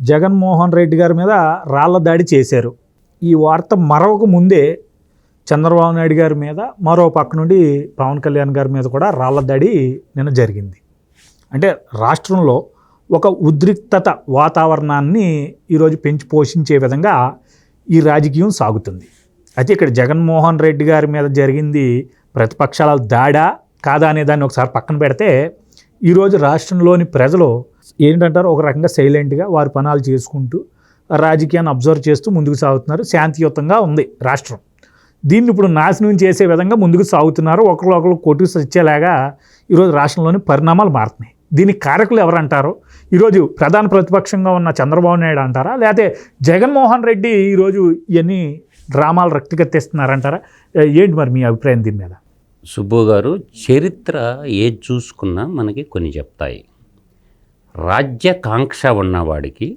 జగన్మోహన్ రెడ్డి గారి మీద రాళ్ల దాడి చేశారు. ఈ వార్త మరొక ముందే చంద్రబాబు నాయుడు గారి మీద, మరో పక్క నుండి పవన్ కళ్యాణ్ గారి మీద కూడా రాళ్ల దాడి నిన్న జరిగింది. అంటే రాష్ట్రంలో ఒక ఉద్రిక్తత వాతావరణాన్ని ఈరోజు పెంచి పోషించే విధంగా ఈ రాజకీయం సాగుతుంది. అయితే ఇక్కడ జగన్మోహన్ రెడ్డి గారి మీద జరిగింది ప్రతిపక్షాల దాడా కాదా అనే దాన్ని ఒకసారి పక్కన పెడితే, ఈరోజు రాష్ట్రంలోని ప్రజలు ఏంటంటారు, ఒక రకంగా సైలెంట్గా వారి పనాలు చేసుకుంటూ రాజకీయాన్ని అబ్జర్వ్ చేస్తూ ముందుకు సాగుతున్నారు. శాంతియుతంగా ఉంది రాష్ట్రం. దీన్ని ఇప్పుడు నాశనం చేసే విధంగా ముందుకు సాగుతున్నారు. ఒకరు కొట్టు సచ్చేలాగా ఈరోజు రాష్ట్రంలోని పరిణామాలు మారుతున్నాయి. దీనికి కారకులు ఎవరంటారు? ఈరోజు ప్రధాన ప్రతిపక్షంగా ఉన్న చంద్రబాబు నాయుడు అంటారా, లేకపోతే జగన్మోహన్ రెడ్డి ఈరోజు ఇవన్నీ డ్రామాలు రక్తికత్తిస్తున్నారంటారా? ఏంటి మరి మీ అభిప్రాయం దీని మీద? సుబ్బు గారు, చరిత్ర ఏది చూసుకున్నా మనకి కొన్ని చెప్తాయి. రాజ్యకాంక్ష ఉన్నవాడికి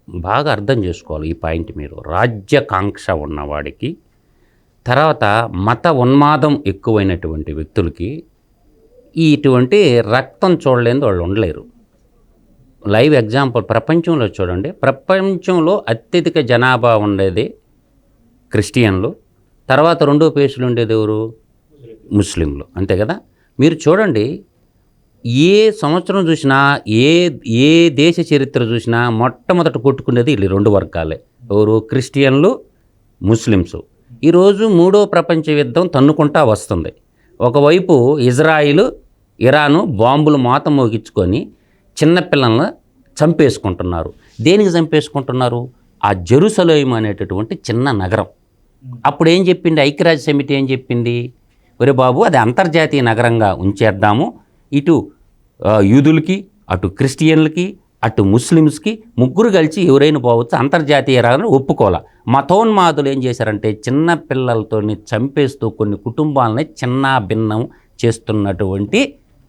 బాగా అర్థం చేసుకోవాలి ఈ పాయింట్ మీరు. రాజ్యకాంక్ష ఉన్నవాడికి, తర్వాత మత ఉన్మాదం ఎక్కువైనటువంటి వ్యక్తులకి ఇటువంటి రక్తం చూడలేని వాళ్ళు ఉండలేరు. లైవ్ ఎగ్జాంపుల్ ప్రపంచంలో చూడండి. ప్రపంచంలో అత్యధిక జనాభా ఉండేది క్రిస్టియన్లు, తర్వాత రెండో ప్లేస్లో ఉండేది ఎవరు? ముస్లింలు, అంతే కదా. మీరు చూడండి, ఏ సంవత్సరం చూసినా, ఏ దేశ చరిత్ర చూసినా మొట్టమొదట కొట్టుకునేది వీళ్ళు రెండు వర్గాలే. ఎవరు? క్రిస్టియన్లు, ముస్లిమ్స్. ఈరోజు మూడో ప్రపంచ యుద్ధం తన్నుకుంటా వస్తుంది. ఒకవైపు ఇజ్రాయిల్, ఇరాను బాంబులు మోత మోగించుకొని చిన్నపిల్లలను చంపేసుకుంటున్నారు. దేనికి చంపేసుకుంటున్నారు? ఆ జెరూసలేం అనేటటువంటి చిన్న నగరం. అప్పుడు ఏం చెప్పింది ఐక్యరాజ్య సమితి? ఏం చెప్పింది? ఒరే బాబు, అది అంతర్జాతీయ నగరంగా ఉంచేద్దాము. ఇటు యూదులకి, అటు క్రిస్టియన్లకి, అటు ముస్లిమ్స్కి ముగ్గురు కలిసి ఎవరైనా పోవచ్చు, అంతర్జాతీయ నగరం ఒప్పుకోవాలి. మతోన్మాదులు ఏం చేశారంటే చిన్న పిల్లలతోని చంపేస్తూ కొన్ని కుటుంబాలని చిన్న భిన్నం చేస్తున్నటువంటి,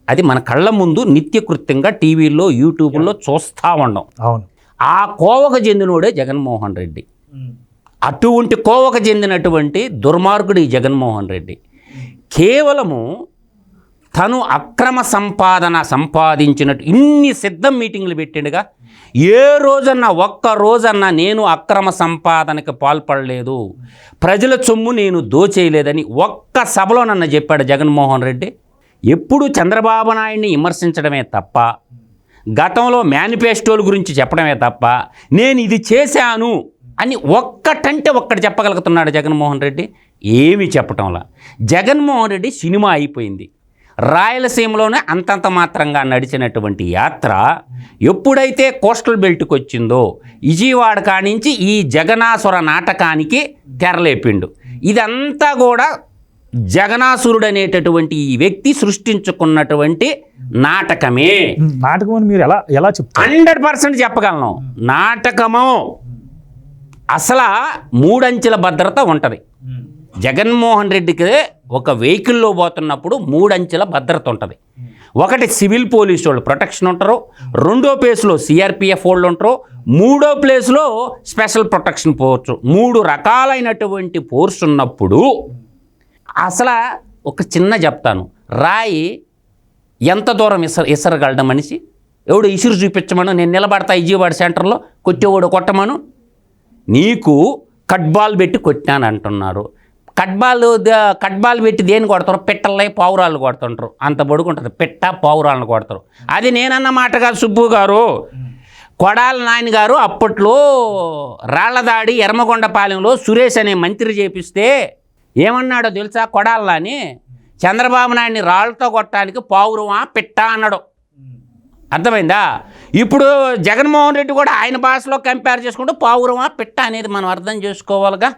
అది మన కళ్ళ ముందు నిత్యకృత్యంగా టీవీల్లో, యూట్యూబ్లో చూస్తూ ఉన్నాం. అవును. ఆ కోవకు చెందినోడే జగన్మోహన్ రెడ్డి. అటువంటి కోవకు చెందినటువంటి దుర్మార్గుడు ఈ జగన్మోహన్ రెడ్డి. కేవలము తను అక్రమ సంపాదించినట్టు ఇన్ని సిద్ధం మీటింగ్లు పెట్టిండుగా. ఏ రోజన్నా, ఒక్క రోజన్నా నేను అక్రమ సంపాదనకు పాల్పడలేదు, ప్రజల సొమ్ము నేను దోచేయలేదని ఒక్క సభలో నన్ను చెప్పాడు జగన్మోహన్ రెడ్డి. ఎప్పుడు చంద్రబాబు నాయుడిని విమర్శించడమే తప్ప, గతంలో మేనిఫెస్టోల గురించి చెప్పడమే తప్ప, నేను ఇది చేశాను అని ఒక్కటంటే ఒక్కటి చెప్పగలుగుతున్నాడు జగన్మోహన్ రెడ్డి. ఏమీ చెప్పటంలా. జగన్మోహన్ రెడ్డి సినిమా అయిపోయింది. రాయలసీమలోనే అంతంత మాత్రంగా నడిచినటువంటి యాత్ర ఎప్పుడైతే కోస్టల్ బెల్ట్కి వచ్చిందో, విజయవాడ కానించి ఈ జగనాసుర నాటకానికి తెరలేపిండు. ఇదంతా కూడా జగనాసురుడు అనేటటువంటి ఈ వ్యక్తి సృష్టించుకున్నటువంటి నాటకమే. నాటకం అని మీరు ఎలా చెప్తారు? 100% చెప్పగలను. నాటకము. అసలు 3 అంచెల భద్రత ఉంటుంది. జగన్మోహన్ రెడ్డికి ఒక వెహికల్లో పోతున్నప్పుడు 3 అంచెల భద్రత ఉంటుంది. ఒకటి సివిల్ పోలీసు వాళ్ళు ప్రొటెక్షన్ ఉంటారు, రెండో ప్లేస్లో సిఆర్పిఎఫ్ వాళ్ళు ఉంటారు, మూడో ప్లేస్లో స్పెషల్ ప్రొటెక్షన్ ఫోర్స్. 3 రకాలైనటువంటి ఫోర్స్ ఉన్నప్పుడు అసలు ఒక చిన్న చెప్తాను. రాయి ఎంత దూరం ఇసరగలడం మనిషి? ఎవడు ఇసురు చూపించమను, నేను నిలబడతా విజయవాడ సెంటర్లో, కొట్టేవాడు కొట్టమను. నీకు కట్బాల్ పెట్టి కొట్టాను అంటున్నారు. కట్బాల్ పెట్టి దేని కొడతారు? పిట్టల్ని, పావురాలను కొడుతుంటారు. అంత బొడుకుంటుంది, పిట్ట పావురాలను కొడతారు. అది నేనన్న మాట కాదు సుబ్బు గారు. కొడాల నాయన గారు అప్పట్లో రాళ్లదాడి ఎర్మగొండపాలెంలో సురేష్ అనే మంత్రి చేపిస్తే ఏమన్నాడో తెలుసా? కొడాలని చంద్రబాబు నాయుడిని రాళ్లతో కొట్టడానికి పావురమా పిట్ట అన్నాడు. అర్థమైందా? ఇప్పుడు జగన్మోహన్ రెడ్డి కూడా ఆయన భాషలో కంపేర్ చేసుకుంటూ పావురమా పిట్ట అనేది మనం అర్థం చేసుకోవాలిగా.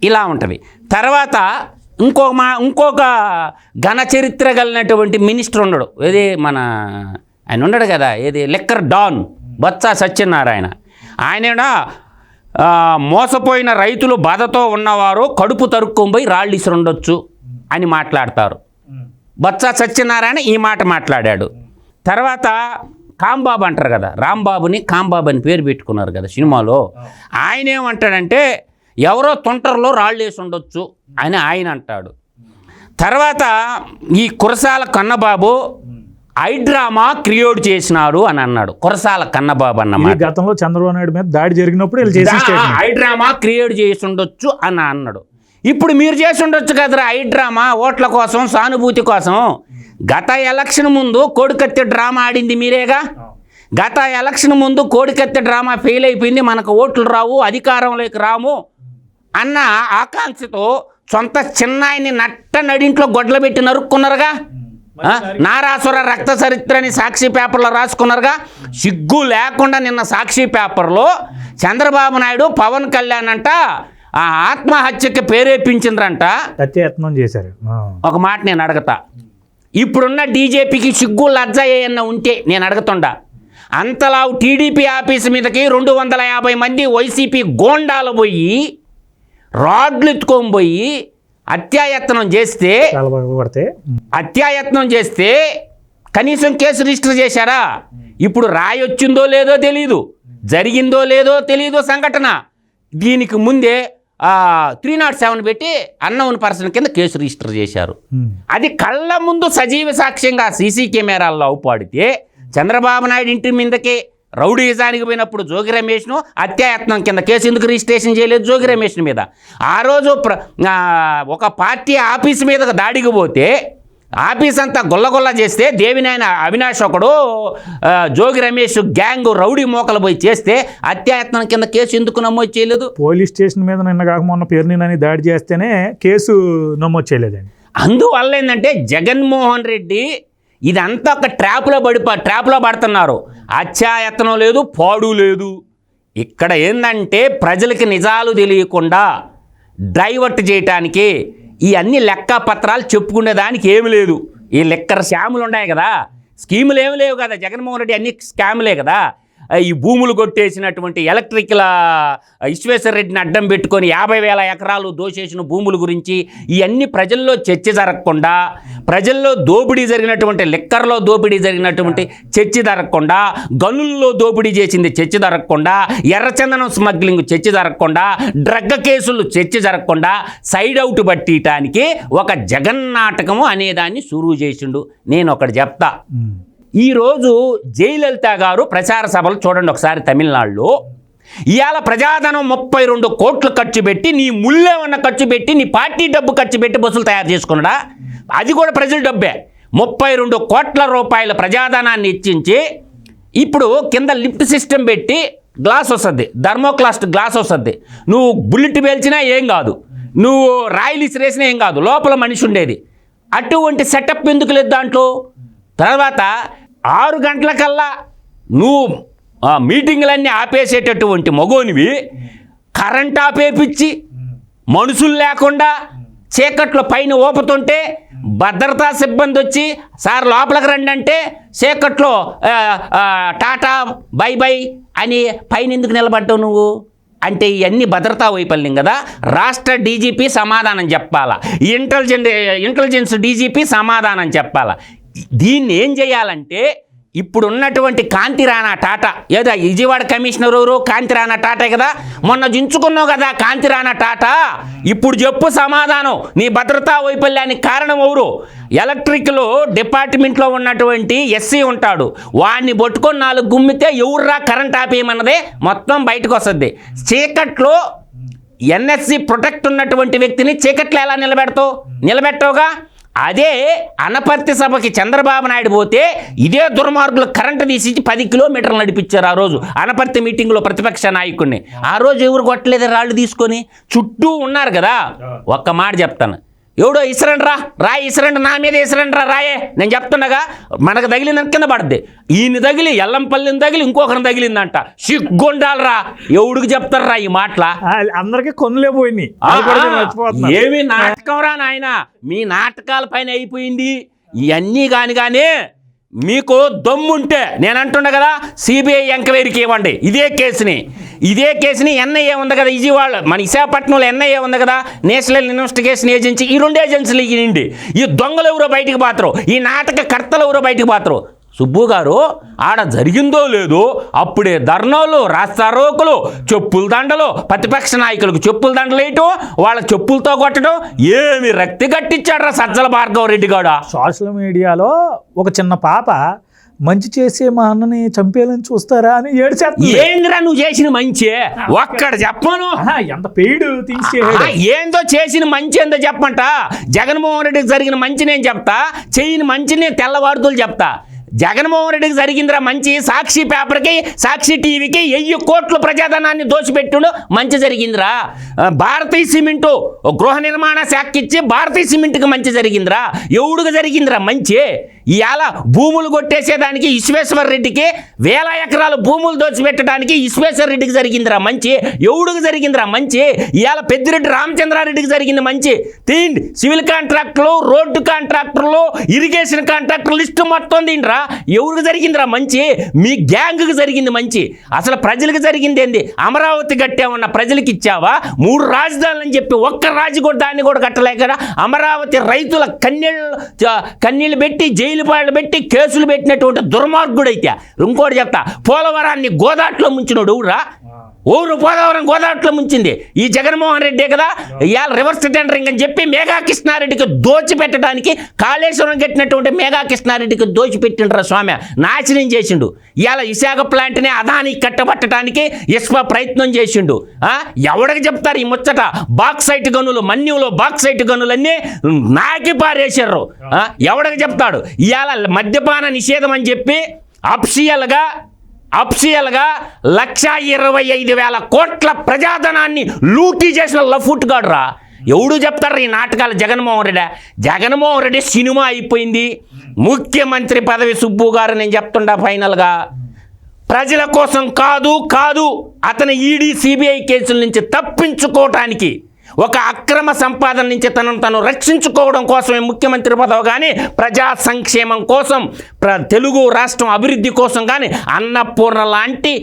ఇలా ఉంటుంది. తర్వాత ఇంకొక ఘన చరిత్ర కలిగినటువంటి మినిస్టర్ ఉన్నాడు. ఏది ఆయన ఉన్నాడు కదా, ఏది లిక్కర్ డాన్ బొత్స సత్యనారాయణ. ఆయన మోసపోయిన రైతులు బాధతో ఉన్నవారు కడుపు తరుక్కొని రాళ్ళు ఇసురుండొచ్చు అని మాట్లాడతారు. బొత్స సత్యనారాయణ ఈ మాట మాట్లాడాడు. తర్వాత కాంబాబు అంటారు కదా, రాంబాబుని కాంబాబు అని పేరు పెట్టుకున్నారు కదా సినిమాలో. ఆయన ఏమంటాడంటే ఎవరో తొంటర్లో రాళ్ళు వేసి ఉండొచ్చు అని ఆయన అంటాడు. తర్వాత ఈ కురసాల కన్నబాబు హైడ్రామా క్రియేట్ చేసినాడు అని అన్నాడు కురసాల కన్నబాబు ఈ అన్నమాట. గతంలో చంద్రబాబు నాయుడు మీద దాడి జరిగినప్పుడు వీళ్ళు చేసిన statement. హైడ్రామా క్రియేట్ చేసి ఉండొచ్చు అని అన్నాడు. ఇప్పుడు మీరు చేసి ఉండొచ్చు కదరా హైడ్రామా, ఓట్ల కోసం సానుభూతి కోసం. గత ఎలక్షన్ ముందు కోడికత్తి డ్రామా ఆడింది మీరేగా. గత ఎలక్షన్ ముందు కోడికత్తి డ్రామా ఫెయిల్ అయిపోయింది, మనకు ఓట్లు రావు, అధికారంలోకి రాము అన్న ఆకాంక్షతో సొంత చిన్నాయిని నట్ట నడింట్లో గొడ్లు పెట్టి నరుక్కున్నారుగా. నారాసుర రక్త చరిత్రని సాక్షి పేపర్లో రాసుకున్నారుగా. సిగ్గు లేకుండా నిన్న సాక్షి పేపర్లో చంద్రబాబు నాయుడు పవన్ కళ్యాణ్ అంట ఆ ఆత్మహత్యకి ప్రేరేపించిండ్రంట. హత్యాయత్నం చేశారు. ఒక మాట నేను అడగతా, ఇప్పుడున్న డీజేపీకి సిగ్గు లజ్జ ఏమన్నా ఉంటే నేను అడుగుతుండా. అంతలా టీడీపీ ఆఫీస్ మీదకి 250 మంది వైసీపీ గోండాలు పోయి రాడ్లు ఎత్తుకొని పోయి హత్యాయత్నం చేస్తే, చాలా బాగా పడితే హత్యాయత్నం చేస్తే కనీసం కేసు రిజిస్టర్ చేశారా? ఇప్పుడు రాయొచ్చిందో లేదో తెలీదు, జరిగిందో లేదో తెలీదు సంఘటన. దీనికి ముందే 307 పెట్టి అన్నోన్ పర్సన్ కింద కేసు రిజిస్టర్ చేశారు. అది కళ్ళ ముందు సజీవ సాక్ష్యంగా సీసీ కెమెరాల్లో అవుపాడితే చంద్రబాబు నాయుడు ఇంటి మీదకి రౌడీజానికి పోయినప్పుడు జోగి రమేష్ను హత్యాయత్నం కింద కేసు ఎందుకు రిజిస్ట్రేషన్ చేయలేదు జోగి రమేష్ మీద? ఆ రోజు ఒక పార్టీ ఆఫీస్ మీద దాడికి పోతే ఆఫీస్ అంతా గొల్లగొల్ల చేస్తే దేవినాయన అవినాష్ ఒకడు జోగి రమేష్ గ్యాంగ్ రౌడీ మోకలు పోయి చేస్తే హత్యాయత్నం కింద కేసు ఎందుకు నమోదు చేయలేదు? పోలీస్ స్టేషన్ మీద నిన్న కాక మొన్న పేరుని దాడి చేస్తేనే కేసు నమోదు చేయలేదండి. అందువల్ల ఏంటంటే జగన్మోహన్ రెడ్డి ఇదంతా ఒక ట్రాప్లో పడుతున్నారు. హత్యాయత్నం లేదు, పాడు లేదు. ఇక్కడ ఏంటంటే ప్రజలకి నిజాలు తెలియకుండా డైవర్ట్ చేయటానికి ఈ అన్ని లెక్క పత్రాలు చెప్పుకునేదానికి ఏమి లేదు. ఈ లెక్కర స్కాములు ఉన్నాయి కదా, స్కీములు ఏమి లేవు కదా. జగన్మోహన్ రెడ్డి అన్ని స్కాములే కదా. ఈ భూములు కొట్టేసినటువంటి ఎలక్ట్రికల్ విశ్వేశ్వర రెడ్డిని అడ్డం పెట్టుకొని 50,000 ఎకరాలు దోచేసిన భూముల గురించి ఇవన్నీ ప్రజల్లో చర్చ జరగకుండా, ప్రజల్లో దోపిడీ జరిగినటువంటి లిక్కర్లో దోపిడీ జరిగినటువంటి చర్చ జరగకుండా, గనుల్లో దోపిడీ చేసింది చర్చ జరగకుండా, ఎర్రచందనం స్మగ్లింగ్ చర్చ జరగకుండా, డ్రగ్ కేసులు చర్చ జరగకుండా సైడ్ అవుట్ పట్టియటానికి ఒక జగన్నాటకము అనేదాన్ని సురువు చేసిండు. నేను ఒకటి చెప్తా, ఈరోజు జయలలిత గారు ప్రచార సభలు చూడండి ఒకసారి తమిళనాడులో. ఇవాళ ప్రజాధనం 32 కోట్లు ఖర్చు పెట్టి, నీ ముళ్ళేమన్నా ఖర్చు పెట్టి, నీ పార్టీ డబ్బు ఖర్చు పెట్టి బస్సులు తయారు చేసుకున్నాడా? అది కూడా ప్రజల డబ్బే. 32 కోట్ల రూపాయల ప్రజాధనాన్ని ఇచ్చించి ఇప్పుడు కింద లిఫ్ట్ సిస్టమ్ పెట్టి గ్లాస్ వస్తుంది, థర్మోక్లాస్ట్ గ్లాస్ వస్తుంది. నువ్వు బుల్లెట్ పేల్చినా ఏం కాదు, నువ్వు రాయిలు ఇసిరేసినా ఏం కాదు, లోపల మనిషి ఉండేది. అటువంటి సెటప్ ఎందుకు లేదు దాంట్లో? తర్వాత 6 గంటలకల్లా నువ్వు మీటింగులన్నీ ఆపేసేటటువంటి మగోనివి కరెంట్ ఆపేపించి మనుషులు లేకుండా చీకట్లో పైన ఊపుతుంటే భద్రతా సిబ్బంది వచ్చి సార్ లోపలికి రండి అంటే చీకట్లో టాటా బై బై అని పైన ఎందుకు నిలబడ్డావు నువ్వు? అంటే ఇవన్నీ భద్రతా వైఫల్యం కదా. రాష్ట్ర డీజీపీ సమాధానం చెప్పాలా, ఇంటెలిజెన్స్ డీజీపీ సమాధానం చెప్పాలా. దీన్ని ఏం చేయాలంటే ఇప్పుడు ఉన్నటువంటి కాంతిరాణా టాటా, ఏదో విజయవాడ కమిషనర్ ఎవరు? కాంతిరాణా టాటా కదా. మొన్న దించుకున్నావు కదా కాంతిరాణా టాటా. ఇప్పుడు చెప్పు సమాధానం, నీ భద్రతా వైఫల్యానికి కారణం ఎవరు? ఎలక్ట్రికల్ డిపార్ట్మెంట్లో ఉన్నటువంటి ఎస్సీ ఉంటాడు, వాడిని పట్టుకొని 4 గుమ్మితే ఎవర్రా కరెంట్ ఆపేయమన్నదే మొత్తం బయటకు వస్తుంది. చీకట్లో ఎన్ఎస్సి ప్రొటెక్ట్ ఉన్నటువంటి వ్యక్తిని చీకట్లో ఎలా నిలబెట్టవుగా. అదే అనపర్తి సభకి చంద్రబాబు నాయుడు పోతే ఇదే దుర్మార్గులు కరెంటు తీసి 10 కిలోమీటర్లు నడిపించారు. ఆ రోజు అనపర్తి మీటింగ్లో ప్రతిపక్ష నాయకుడిని ఆ రోజు ఎవరు కొట్టలేదు, రాళ్ళు తీసుకొని చుట్టూ ఉన్నారు కదా. ఒక్క మాట చెప్తాను, ఎవడో ఇసరండ్రా రాయి ఇసరండి, నా మీద ఇసరండ్రా రాయే నేను చెప్తుండగా మనకు తగిలింది కింద పడుద్ది. ఈయన తగిలి ఎల్లంపల్లిని తగిలి ఇంకొకరిని తగిలిందంట. సిగ్గుండాలరా, ఎవడికి చెప్తారా ఈ మాటల? అందరికీ కొనులే పోయినాయి. ఏమి నాటకం రా నాయన, మీ నాటకాల పైన అయిపోయింది. ఇవన్నీ కానీ మీకు దమ్ముంటే నేను అంటుండే కదా, సిబిఐ ఎంక్వైరీకి ఇవ్వండి ఇదే కేసుని ఎన్ఐఏ ఉంది కదా, విజయవాడ మన విశాఖపట్నంలో ఎన్ఐఏ ఉంది కదా, నేషనల్ ఇన్వెస్టిగేషన్ ఏజెన్సీ. ఈ 2 ఏజెన్సీలు ఇవ్వండి. ఈ దొంగలు ఎవరో బయటికి పోతారు, ఈ నాటక కర్తలు ఎవరో బయటికి పోతారు. సుబ్బు గారు ఆడ జరిగిందో లేదో అప్పుడే ధర్నాలు, రాస్తారోకులు, చెప్పుల దండలు, ప్రతిపక్ష నాయకులకు చెప్పుల దండలు వేయటం, వాళ్ళ చెప్పులతో కొట్టడం, ఏమి రక్తి కట్టించాడ్రా సజ్జల భార్గవరెడ్డి గారు. సోషల్ మీడియాలో ఒక చిన్న పాప మంచి చేసే మా అన్నని చంపేయాలని చూస్తారా అని ఏడ్చేస్తుంది. ఏందిరా నువ్వు చేసిన మంచి ఒక్కడ చెప్పను. ఎంత పెయిడ్ థింగ్స్ ఏందో చేసిన మంచి ఏందో చెప్పంట. జగన్మోహన్ రెడ్డికి జరిగిన మంచి నేను చెప్తా, చేయని మంచి నేను తెల్లవాడుతులు చెప్తా. జగన్మోహన్ రెడ్డికి జరిగిందిరా మంచి, సాక్షి పేపర్కి, సాక్షి టీవీకి 1000 కోట్ల ప్రజాధనాన్ని దోచిపెట్టుడు మంచి జరిగిందిరా. భారతీయ సిమెంటు గృహ నిర్మాణ శాఖకి ఇచ్చి భారతీయ సిమెంట్కి మంచి జరిగిందిరా. ఎవడుగా జరిగిందిరా మంచి? ఇవాళ భూములు కొట్టేసేదానికి విశ్వేశ్వర రెడ్డికి 1000 ఎకరాల భూములు దోచిపెట్టడానికి విశ్వేశ్వర రెడ్డికి జరిగిందిరా మంచి. ఎవడుగా జరిగిందిరా మంచి? ఇవాళ పెద్దిరెడ్డి రామచంద్రారెడ్డికి జరిగింది మంచి. తీండి సివిల్ కాంట్రాక్టర్లు, రోడ్డు కాంట్రాక్టర్లు, ఇరిగేషన్ కాంట్రాక్టర్లు లిస్టు మొత్తం తిండ్రా. ఎవరికి జరిగిందిరా మంచి? మీ గ్యాంగ్కి జరిగింది మంచి. అసలు ప్రజలకు జరిగింది ఏంది? అమరావతి కట్టామన్న ప్రజలకు ఇచ్చావా? 3 రాజధానులు అని చెప్పి ఒక్క రాజు కూడా దాన్ని కూడా కట్టలేక అమరావతి రైతుల కన్నీళ్ళు పెట్టి జైలు పాళ్ళు పెట్టి కేసులు పెట్టినటువంటి దుర్మార్గుడైతే. ఇంకోటి చెప్తా, పోలవరాన్ని గోదాట్లో ముంచినోడు ఊరా. ఊరు పోలవరం గోదావరిలో ముంచింది ఈ జగన్మోహన్ రెడ్డే కదా. ఇవాళ రివర్స్ టెండరింగ్ అని చెప్పి మేఘా కృష్ణారెడ్డికి దోచిపెట్టడానికి, కాళేశ్వరం కట్టినటువంటి మేఘా కృష్ణారెడ్డికి దోచిపెట్టిండ్రా స్వామి, నాశనం చేసిండు. ఇవాళ విశాఖ ప్లాంట్ని అదాని కట్టబట్టడానికి ఇస్పా ప్రయత్నం చేసిండు. ఎవడికి చెప్తారు ఈ ముచ్చట? బాక్సైట్ గనులు, మన్యంలో బాక్సైట్ గనులన్నీ నాకి పారేసారు. ఎవడికి చెప్తాడు? ఇవాళ మద్యపాన నిషేధం అని చెప్పి అఫిషియల్గా 1,25,000 కోట్ల ప్రజాధనాన్ని లూటీ చేసిన లఫుట్ గాడురా. ఎవడు చెప్తారు ఈ నాటకాలు? జగన్మోహన్ రెడ్డి సినిమా అయిపోయింది. ముఖ్యమంత్రి పదవి సుబ్బు గారు నేను చెప్తుండా ఫైనల్గా ప్రజల కోసం కాదు అతని ఈడీ సిబిఐ కేసుల నుంచి తప్పించుకోవటానికి, ఒక అక్రమ సంపాదన నుంచి తను రక్షించుకోవడం కోసమే ముఖ్యమంత్రి పదవి కానీ, ప్రజా సంక్షేమం కోసం, తెలుగు రాష్ట్రం అభివృద్ధి కోసం కానీ, అన్నపూర్ణ లాంటి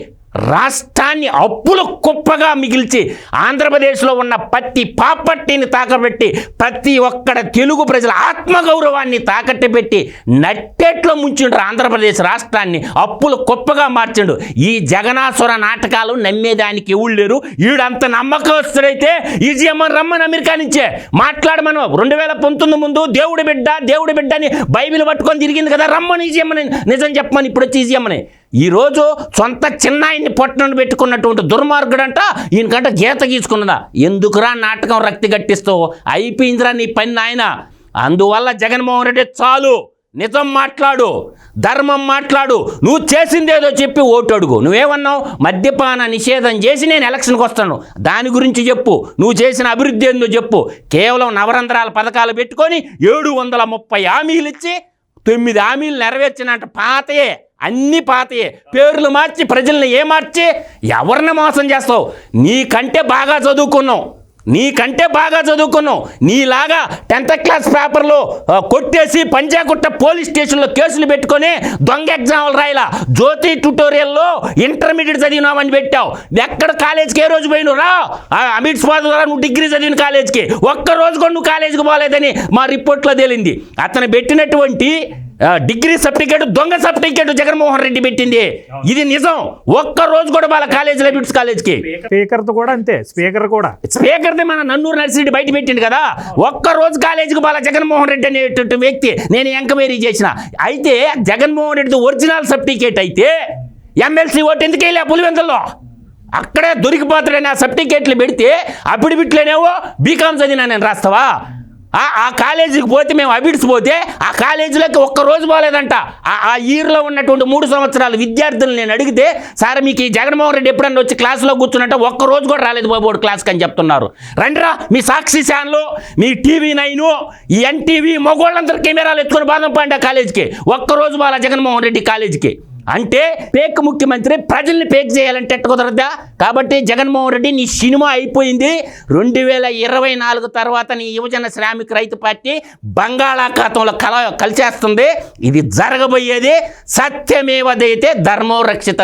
రాష్ట్రాన్ని అప్పుల కుప్పగా మిగిల్చి ఆంధ్రప్రదేశ్లో ఉన్న ప్రతి ప్రాపర్టీని తాకబెట్టి ప్రతి ఒక్కడ తెలుగు ప్రజల ఆత్మగౌరవాన్ని తాకట్టు పెట్టి నట్టేట్లో ముంచిండు ఆంధ్రప్రదేశ్ రాష్ట్రాన్ని, అప్పుల కుప్పగా మార్చిండు. ఈ జగనాసుర నాటకాలు నమ్మేదానికి ఎవరు లేరు. ఈడంత నమ్మకస్తుడైతే ఈజీఎమ్మని రమ్మని అమెరికా నుంచే మాట్లాడమను. 2019 ముందు దేవుడి బిడ్డ అని బైబిల్ పట్టుకొని తిరిగింది కదా, రమ్మని ఈజీఎమ్మని నిజం చెప్పమని ఇప్పుడు వచ్చి ఈజీఎమ్మని. ఈరోజు సొంత చిన్నాయిని పొట్టను పెట్టుకున్నటువంటి దుర్మార్గుడంట ఈయనకంట గీత గీసుకున్నదా? ఎందుకురా నాటకం రక్తి గట్టిస్తావు? అయిపోయిందిరా నీ పని నాయన. అందువల్ల జగన్మోహన్ రెడ్డి చాలు, నిజం మాట్లాడు, ధర్మం మాట్లాడు. నువ్వు చేసిందేదో చెప్పి ఓటు అడుగు. నువ్వేమన్నావు? మద్యపాన నిషేధం చేసి నేను ఎలక్షన్కి వస్తాను, దాని గురించి చెప్పు. నువ్వు చేసిన అభివృద్ధి ఏందో చెప్పు. కేవలం నవరంధ్రాల పథకాలు పెట్టుకొని 730 హామీలు ఇచ్చి 9 హామీలు నెరవేర్చినట్ట పాతయే, అన్ని పాతయే. పేర్లు మార్చి ప్రజల్ని మార్చి ఎవరిని మోసం చేస్తావు? నీకంటే బాగా చదువుకున్నావు. నీలాగా 10th క్లాస్ పేపర్లో కొట్టేసి పంజాగుట్ట పోలీస్ స్టేషన్లో కేసులు పెట్టుకొని దొంగ ఎగ్జామ్లు రాయలా. జ్యోతి ట్యూటోరియల్లో ఇంటర్మీడియట్ చదివినామని పెట్టావు. ఎక్కడ కాలేజ్కి ఏ రోజు పోయినావు రా? అమిట్స్ ద్వారా నువ్వు డిగ్రీ చదివిన కాలేజ్కి ఒక్క రోజు కూడా నువ్వు కాలేజీకి పోలేదని మా రిపోర్ట్లో తేలింది. అతను పెట్టినటువంటి డిగ్రీ సర్టిఫికేట్ దొంగ సర్టిఫికేట్ జగన్మోహన్ రెడ్డి పెట్టింది. ఇది నిజం. ఒక్క రోజు కూడా వాళ్ళ కాలేజీలో బిట్స్ కాలేజ్కి స్పీకర్తో కూడా అంతే. స్పీకర్ది మన నన్నూరు నర్సిరెడ్డి బయట పెట్టింది కదా. ఒక్క రోజు కాలేజీకి వాళ్ళ జగన్మోహన్ రెడ్డి అనేటువంటి వ్యక్తి నేను ఎంక్వైరీ చేసిన. అయితే జగన్మోహన్ రెడ్డి ఒరిజినల్ సర్టిఫికేట్ అయితే ఎమ్మెల్సీ ఓటు ఎందుకు వెళ్ళా పులివెందుల్లో? అక్కడే దొరికిపోతాడని ఆ సర్టిఫికేట్లు పెడితే అఫిడవిట్లోనేవో బీకామ్ చదివినా నేను రాస్తావా? ఆ కాలేజీకి పోతే మేము అబిడ్స్ పోతే ఆ కాలేజీలోకి ఒక్క రోజు పోలేదంట. ఆ ఇయర్లో ఉన్నటువంటి 3 సంవత్సరాల విద్యార్థులు నేను అడిగితే, సార్ మీకు ఈ జగన్మోహన్ రెడ్డి ఎప్పుడన్నా వచ్చి క్లాస్లో కూర్చున్నట్ట ఒక్క రోజు కూడా రాలేదు బాబు క్లాస్కి అని చెప్తున్నారు. రండిరా మీ సాక్షి ఛానల్, మీ TV9, ఈ NTV మగోళ్ళందరూ కెమెరాలు ఎత్తుకొని బాదం పాండే కాలేజీకి ఒక్కరోజు వాళ్ళ జగన్మోహన్ రెడ్డి కాలేజీకి. అంటే పేక్ ముఖ్యమంత్రి ప్రజల్ని పేక్ చేయాలంటే ఎట్ట కుదరదా? కాబట్టి జగన్మోహన్ రెడ్డి నీ సినిమా అయిపోయింది. 2024 తర్వాత నీ యువజన శ్రామిక రైతు పార్టీ బంగాళాఖాతంలో కలిసేస్తుంది. ఇది జరగబోయేది. సత్యమేవదైతే ధర్మో రక్షిత.